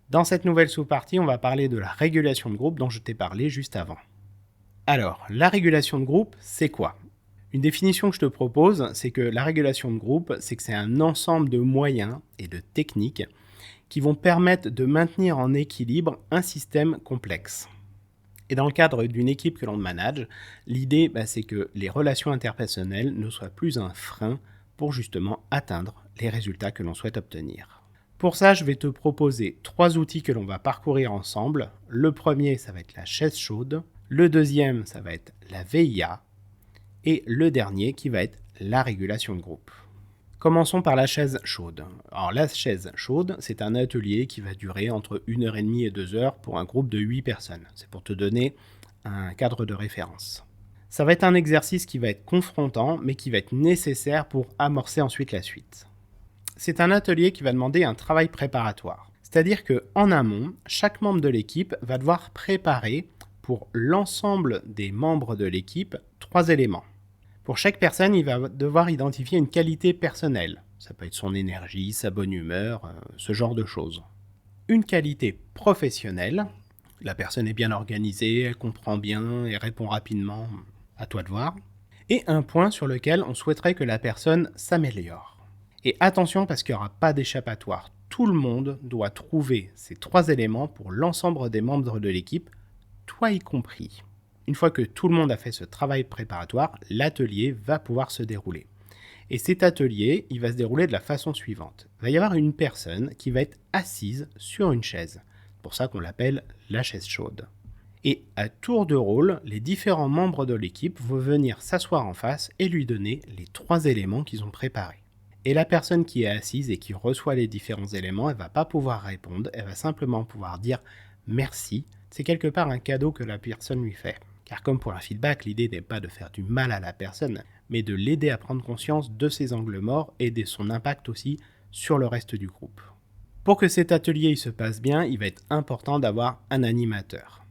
Dans cette nouvelle sous-partie, on va parler de la régulation de groupe dont je t'ai parlé juste avant. Alors, la régulation de groupe, c'est quoi ? Une définition que je te propose, c'est que la régulation de groupe, c'est que c'est un ensemble de moyens et de techniques qui vont permettre de maintenir en équilibre un système complexe. Et dans le cadre d'une équipe que l'on manage, l'idée, c'est que les relations interpersonnelles ne soient plus un frein pour justement atteindre les résultats que l'on souhaite obtenir. Pour ça, je vais te proposer 3 outils que l'on va parcourir ensemble. Le premier, ça va être la chaise chaude. Le deuxième, ça va être la VIA. Et le dernier, qui va être la régulation de groupe. Commençons par la chaise chaude. Alors la chaise chaude, c'est un atelier qui va durer entre 1h30 et 2 heures pour un groupe de 8 personnes. C'est pour te donner un cadre de référence. Ça va être un exercice qui va être confrontant, mais qui va être nécessaire pour amorcer ensuite la suite. C'est un atelier qui va demander un travail préparatoire. C'est-à-dire qu'en amont, chaque membre de l'équipe va devoir préparer pour l'ensemble des membres de l'équipe 3 éléments. Pour chaque personne, il va devoir identifier une qualité personnelle. Ça peut être son énergie, sa bonne humeur, ce genre de choses. Une qualité professionnelle. La personne est bien organisée, elle comprend bien et répond rapidement. À toi de voir. Et un point sur lequel on souhaiterait que la personne s'améliore. Et attention parce qu'il n'y aura pas d'échappatoire. Tout le monde doit trouver ces 3 éléments pour l'ensemble des membres de l'équipe, toi y compris. Une fois que tout le monde a fait ce travail préparatoire, l'atelier va pouvoir se dérouler. Et cet atelier, il va se dérouler de la façon suivante. Il va y avoir une personne qui va être assise sur une chaise. C'est pour ça qu'on l'appelle la chaise chaude. Et à tour de rôle, les différents membres de l'équipe vont venir s'asseoir en face et lui donner les 3 éléments qu'ils ont préparés. Et la personne qui est assise et qui reçoit les différents éléments, elle ne va pas pouvoir répondre, elle va simplement pouvoir dire merci. C'est quelque part un cadeau que la personne lui fait. Car comme pour un feedback, l'idée n'est pas de faire du mal à la personne, mais de l'aider à prendre conscience de ses angles morts et de son impact aussi sur le reste du groupe. Pour que cet atelier se passe bien, il va être important d'avoir un animateur.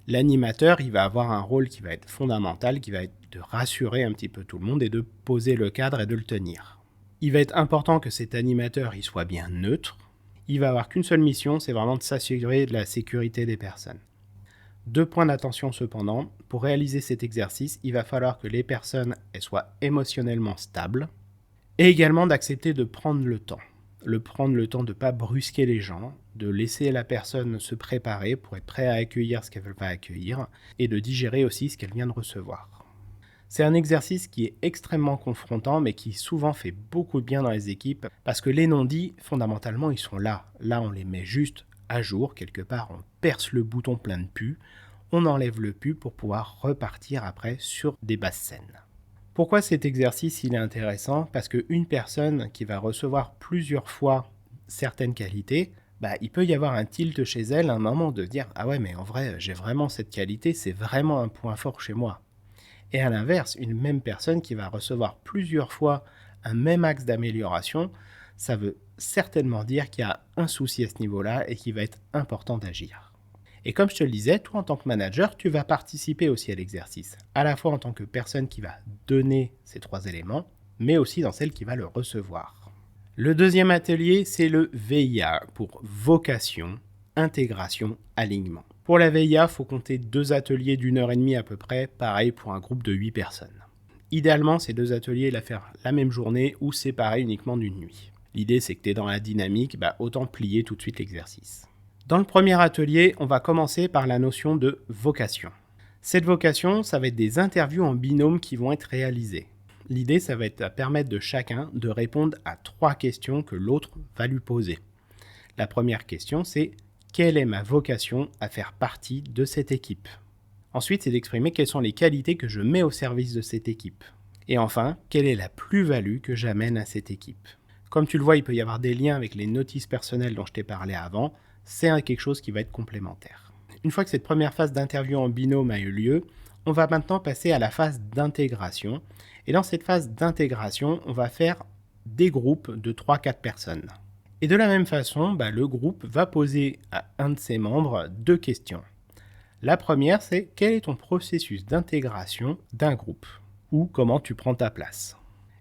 L'animateur, il va avoir un rôle qui va être fondamental, qui va être de rassurer un petit peu tout le monde et de poser le cadre et de le tenir. Il va être important que cet animateur il soit bien neutre. Il va avoir qu'une seule mission, c'est vraiment de s'assurer de la sécurité des personnes. 2 points d'attention cependant, pour réaliser cet exercice, il va falloir que les personnes soient émotionnellement stables et également d'accepter de prendre le temps. Prendre le temps de ne pas brusquer les gens, de laisser la personne se préparer pour être prêt à accueillir ce qu'elle va accueillir et de digérer aussi ce qu'elle vient de recevoir. C'est un exercice qui est extrêmement confrontant mais qui souvent fait beaucoup de bien dans les équipes parce que les non-dits, fondamentalement, ils sont là. Là, on les met juste à jour, quelque part, on perce le bouton plein de pu, on enlève le pu pour pouvoir repartir après sur des bases saines. Pourquoi cet exercice il est intéressant ? Parce qu'une personne qui va recevoir plusieurs fois certaines qualités, il peut y avoir un tilt chez elle à un moment de dire « Ah ouais, mais en vrai, j'ai vraiment cette qualité, c'est vraiment un point fort chez moi ». Et à l'inverse, une même personne qui va recevoir plusieurs fois un même axe d'amélioration, ça veut certainement dire qu'il y a un souci à ce niveau-là et qu'il va être important d'agir. Et comme je te le disais, toi en tant que manager, tu vas participer aussi à l'exercice, à la fois en tant que personne qui va donner ces 3 éléments, mais aussi dans celle qui va le recevoir. Le deuxième atelier, c'est le VIA pour vocation, intégration, alignement. Pour la VIA, il faut compter 2 ateliers d'1h30 à peu près, pareil pour un groupe de 8 personnes. Idéalement, ces 2 ateliers, la faire la même journée ou séparés uniquement d'une nuit. L'idée, c'est que tu es dans la dynamique, autant plier tout de suite l'exercice. Dans le premier atelier, on va commencer par la notion de vocation. Cette vocation, ça va être des interviews en binôme qui vont être réalisées. L'idée, ça va être à permettre de chacun de répondre à 3 questions que l'autre va lui poser. La première question, c'est « Quelle est ma vocation à faire partie de cette équipe ?» Ensuite, c'est d'exprimer quelles sont les qualités que je mets au service de cette équipe. Et enfin, quelle est la plus-value que j'amène à cette équipe ? Comme tu le vois, il peut y avoir des liens avec les notices personnelles dont je t'ai parlé avant. C'est quelque chose qui va être complémentaire. Une fois que cette première phase d'interview en binôme a eu lieu, on va maintenant passer à la phase d'intégration. Et dans cette phase d'intégration, on va faire des groupes de 3-4 personnes. Et de la même façon, le groupe va poser à un de ses membres 2 questions. La première, c'est quel est ton processus d'intégration d'un groupe ou comment tu prends ta place.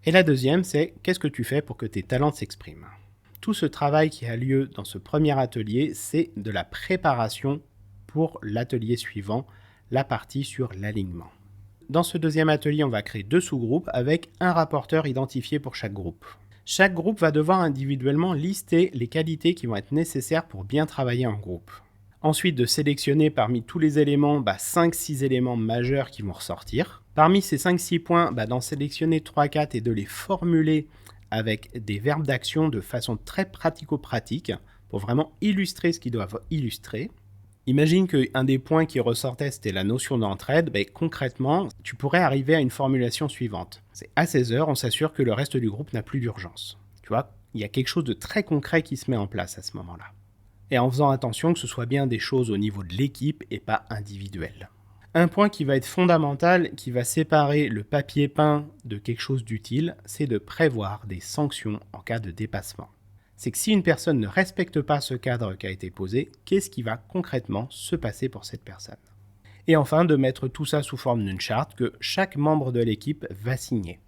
Et la deuxième, c'est qu'est-ce que tu fais pour que tes talents s'expriment. Tout ce travail qui a lieu dans ce premier atelier, c'est de la préparation pour l'atelier suivant, la partie sur l'alignement. Dans ce deuxième atelier, on va créer 2 sous-groupes avec un rapporteur identifié pour chaque groupe. Chaque groupe va devoir individuellement lister les qualités qui vont être nécessaires pour bien travailler en groupe. Ensuite, de sélectionner parmi tous les éléments 5-6 éléments majeurs qui vont ressortir. Parmi ces 5-6 points, d'en sélectionner 3-4 et de les formuler avec des verbes d'action de façon très pratico-pratique pour vraiment illustrer ce qu'ils doivent illustrer. Imagine qu'un des points qui ressortait, c'était la notion d'entraide. Concrètement, tu pourrais arriver à une formulation suivante. C'est à 16 heures, on s'assure que le reste du groupe n'a plus d'urgence. Tu vois, il y a quelque chose de très concret qui se met en place à ce moment-là. Et en faisant attention que ce soit bien des choses au niveau de l'équipe et pas individuelles. Un point qui va être fondamental, qui va séparer le papier peint de quelque chose d'utile, c'est de prévoir des sanctions en cas de dépassement. C'est que si une personne ne respecte pas ce cadre qui a été posé, qu'est-ce qui va concrètement se passer pour cette personne? Et enfin, de mettre tout ça sous forme d'une charte que chaque membre de l'équipe va signer.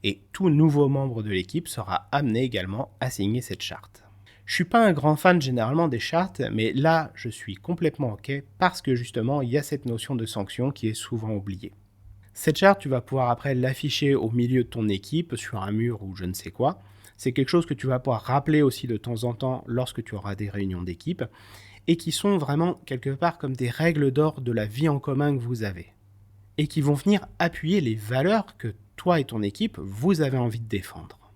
Et tout nouveau membre de l'équipe sera amené également à signer cette charte. Je suis pas un grand fan généralement des chartes, mais là, je suis complètement OK parce que justement, il y a cette notion de sanction qui est souvent oubliée. Cette charte, tu vas pouvoir après l'afficher au milieu de ton équipe, sur un mur ou je ne sais quoi. C'est quelque chose que tu vas pouvoir rappeler aussi de temps en temps lorsque tu auras des réunions d'équipe et qui sont vraiment quelque part comme des règles d'or de la vie en commun que vous avez et qui vont venir appuyer les valeurs que toi et ton équipe, vous avez envie de défendre.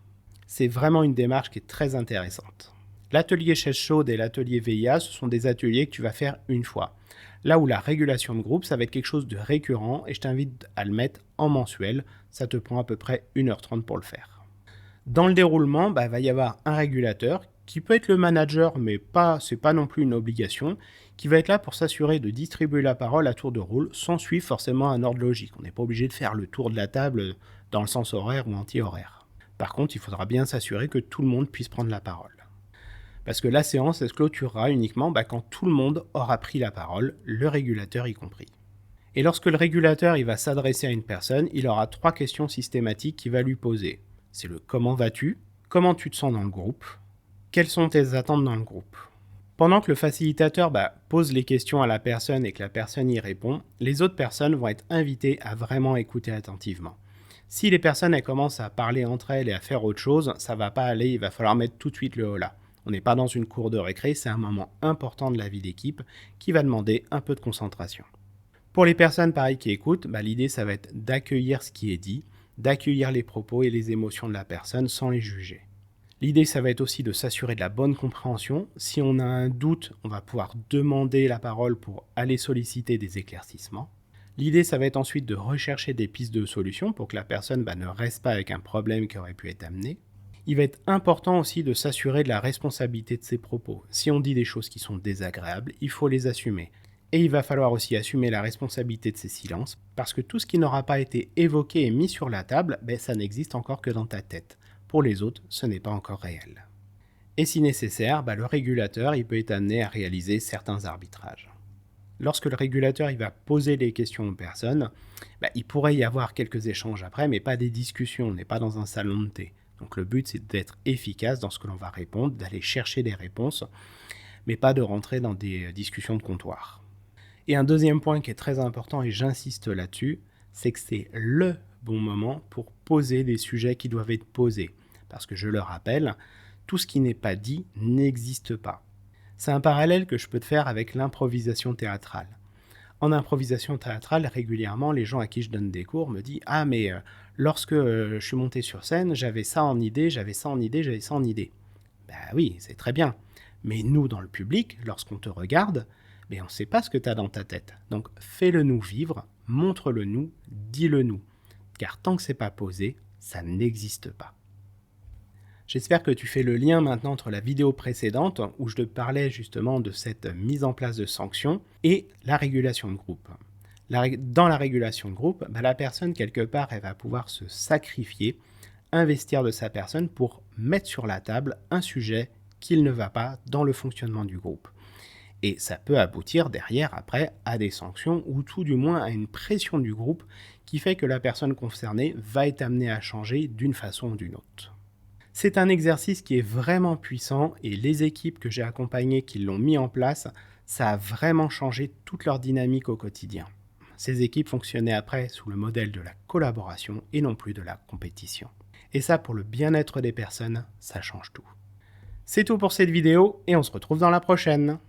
C'est vraiment une démarche qui est très intéressante. L'atelier chaise chaude et l'atelier VIA, ce sont des ateliers que tu vas faire une fois. Là où la régulation de groupe, ça va être quelque chose de récurrent et je t'invite à le mettre en mensuel. Ça te prend à peu près 1h30 pour le faire. Dans le déroulement, il va y avoir un régulateur qui peut être le manager, mais c'est pas non plus une obligation, qui va être là pour s'assurer de distribuer la parole à tour de rôle sans suivre forcément un ordre logique. On n'est pas obligé de faire le tour de la table dans le sens horaire ou anti-horaire. Par contre, il faudra bien s'assurer que tout le monde puisse prendre la parole. Parce que la séance, elle se clôturera uniquement quand tout le monde aura pris la parole, le régulateur y compris. Et lorsque le régulateur il va s'adresser à une personne, il aura 3 questions systématiques qu'il va lui poser. C'est le « comment vas-tu ?», « comment tu te sens dans le groupe ?», « quelles sont tes attentes dans le groupe ?» Pendant que le facilitateur pose les questions à la personne et que la personne y répond, les autres personnes vont être invitées à vraiment écouter attentivement. Si les personnes elles commencent à parler entre elles et à faire autre chose, ça va pas aller, il va falloir mettre tout de suite le holà. On n'est pas dans une cour de récré, c'est un moment important de la vie d'équipe qui va demander un peu de concentration. Pour les personnes pareil qui écoutent, l'idée ça va être d'accueillir ce qui est dit, d'accueillir les propos et les émotions de la personne sans les juger. L'idée ça va être aussi de s'assurer de la bonne compréhension. Si on a un doute, on va pouvoir demander la parole pour aller solliciter des éclaircissements. L'idée ça va être ensuite de rechercher des pistes de solutions pour que la personne ne reste pas avec un problème qui aurait pu être amené. Il va être important aussi de s'assurer de la responsabilité de ses propos. Si on dit des choses qui sont désagréables, il faut les assumer. Et il va falloir aussi assumer la responsabilité de ses silences, parce que tout ce qui n'aura pas été évoqué et mis sur la table, ça n'existe encore que dans ta tête. Pour les autres, ce n'est pas encore réel. Et si nécessaire, le régulateur il peut être amené à réaliser certains arbitrages. Lorsque le régulateur il va poser les questions aux personnes, il pourrait y avoir quelques échanges après, mais pas des discussions, on n'est pas dans un salon de thé. Donc le but, c'est d'être efficace dans ce que l'on va répondre, d'aller chercher des réponses, mais pas de rentrer dans des discussions de comptoir. Et un deuxième point qui est très important, et j'insiste là-dessus, c'est que c'est le bon moment pour poser des sujets qui doivent être posés. Parce que je le rappelle, tout ce qui n'est pas dit n'existe pas. C'est un parallèle que je peux te faire avec l'improvisation théâtrale. En improvisation théâtrale, régulièrement, les gens à qui je donne des cours me disent « Ah, mais lorsque je suis monté sur scène, j'avais ça en idée, j'avais ça en idée, j'avais ça en idée. » Oui, c'est très bien. Mais nous, dans le public, lorsqu'on te regarde, on ne sait pas ce que tu as dans ta tête. Donc, fais-le-nous vivre, montre-le-nous, dis-le-nous. Car tant que ce n'est pas posé, ça n'existe pas. J'espère que tu fais le lien maintenant entre la vidéo précédente, où je te parlais justement de cette mise en place de sanctions, et la régulation de groupe. Dans la régulation de groupe, la personne, quelque part, elle va pouvoir se sacrifier, investir de sa personne pour mettre sur la table un sujet qu'il ne va pas dans le fonctionnement du groupe. Et ça peut aboutir derrière, après, à des sanctions, ou tout du moins à une pression du groupe qui fait que la personne concernée va être amenée à changer d'une façon ou d'une autre. C'est un exercice qui est vraiment puissant et les équipes que j'ai accompagnées qui l'ont mis en place, ça a vraiment changé toute leur dynamique au quotidien. Ces équipes fonctionnaient après sous le modèle de la collaboration et non plus de la compétition. Et ça, pour le bien-être des personnes, ça change tout. C'est tout pour cette vidéo et on se retrouve dans la prochaine.